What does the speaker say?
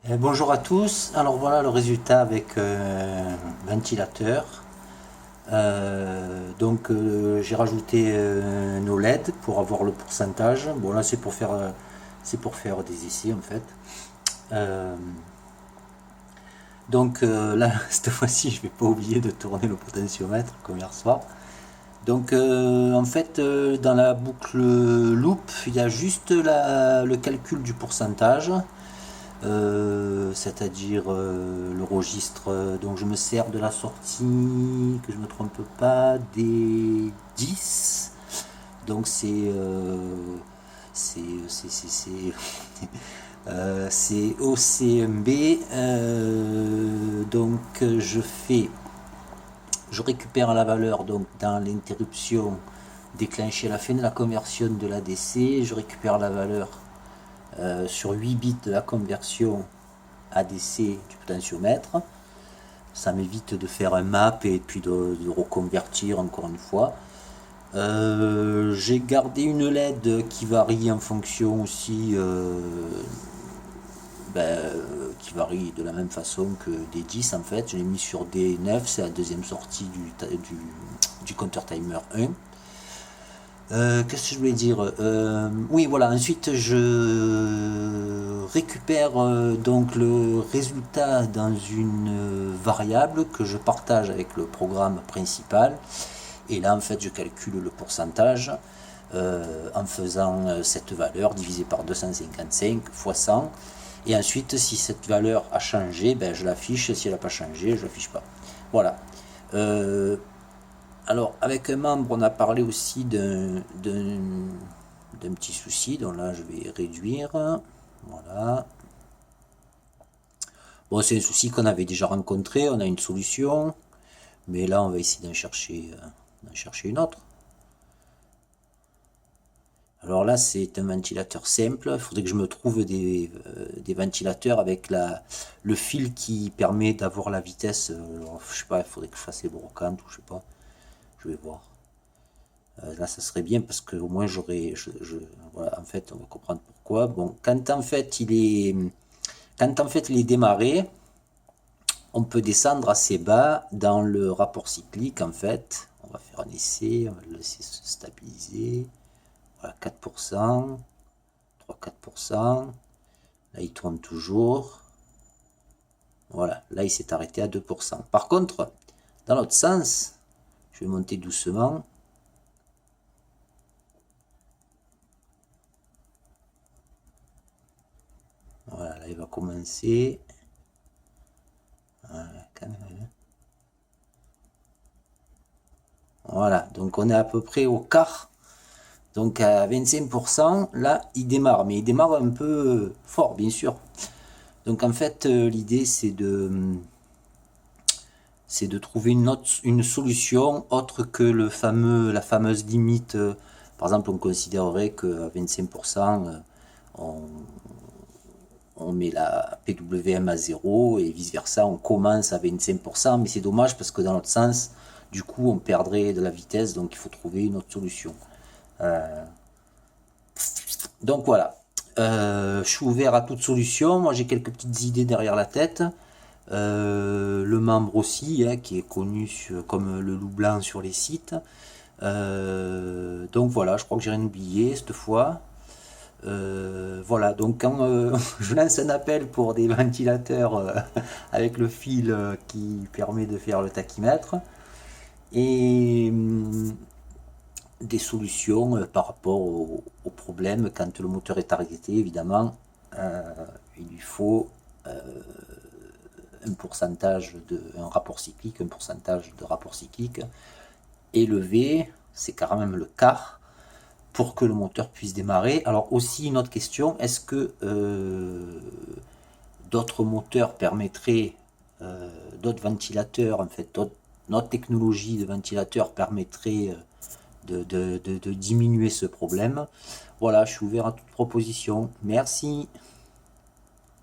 Bonjour à tous, alors voilà le résultat avec ventilateur. J'ai rajouté nos LED pour avoir le pourcentage. Bon là c'est pour faire des essais en fait. Euh, là cette fois-ci je vais pas oublier de tourner le potentiomètre comme hier soir. Dans la boucle loop il y a juste le calcul du pourcentage. C'est-à-dire le registre. Donc je me sers de la sortie, que je me trompe pas, des 10. Donc c'est OCMB. Je récupère la valeur donc dans l'interruption déclenchée à la fin de la conversion de l'ADC. Je récupère la valeur sur 8 bits de la conversion ADC du potentiomètre. Ça m'évite de faire un map et puis de reconvertir encore une fois. J'ai gardé une LED qui varie en fonction aussi, qui varie de la même façon que des 10 en fait. Je l'ai mis sur D9, c'est la deuxième sortie du compteur timer 1. Qu'est-ce que je voulais dire? Oui, voilà. Ensuite, je récupère donc le résultat dans une variable que je partage avec le programme principal. Et là, en fait, je calcule le pourcentage en faisant cette valeur divisée par 255 fois 100. Et ensuite, si cette valeur a changé, ben, je l'affiche. Si elle n'a pas changé, je ne l'affiche pas. Voilà. Alors, avec un membre, on a parlé aussi d'un petit souci, donc là, je vais réduire. Voilà. Bon, c'est un souci qu'on avait déjà rencontré, on a une solution, mais là, on va essayer d'en chercher une autre. Alors là, c'est un ventilateur simple. Il faudrait que je me trouve des ventilateurs avec le fil qui permet d'avoir la vitesse. Je sais pas, il faudrait que je fasse les brocantes ou je sais pas. Je vais voir. Là, ça serait bien parce que au moins j'aurais, voilà, en fait, on va comprendre pourquoi. Bon, quand en fait il est démarré, on peut descendre assez bas dans le rapport cyclique. En fait, on va faire un essai, on va le laisser se stabiliser. Voilà, 4%, 3-4%. Là, il tourne toujours. Voilà, là, il s'est arrêté à 2%. Par contre, dans l'autre sens, je vais monter doucement. Voilà, là il va commencer. Voilà, donc on est à peu près au quart. Donc à 25%, là il démarre, mais il démarre un peu fort, bien sûr. Donc en fait, l'idée c'est de trouver une solution autre que la fameuse limite. Par exemple, on considérerait qu'à 25%, on met la PWM à 0 et vice versa, on commence à 25%, mais c'est dommage parce que dans l'autre sens, du coup, on perdrait de la vitesse, donc il faut trouver une autre solution. Donc voilà, je suis ouvert à toute solution. Moi, j'ai quelques petites idées derrière la tête. Le membre aussi, hein, qui est connu comme le loup blanc sur les sites. Donc voilà, je crois que j'ai rien oublié cette fois. Voilà, donc quand je lance un appel pour des ventilateurs avec le fil qui permet de faire le tachymètre et des solutions par rapport au problème quand le moteur est arrêté, évidemment, il lui faut un rapport cyclique, un pourcentage de rapport cyclique élevé, c'est quand même le quart pour que le moteur puisse démarrer. Alors aussi une autre question, est-ce que d'autres moteurs permettraient, d'autres ventilateurs, en fait, notre technologie de ventilateur permettrait de diminuer ce problème? Voilà, je suis ouvert à toute proposition. Merci.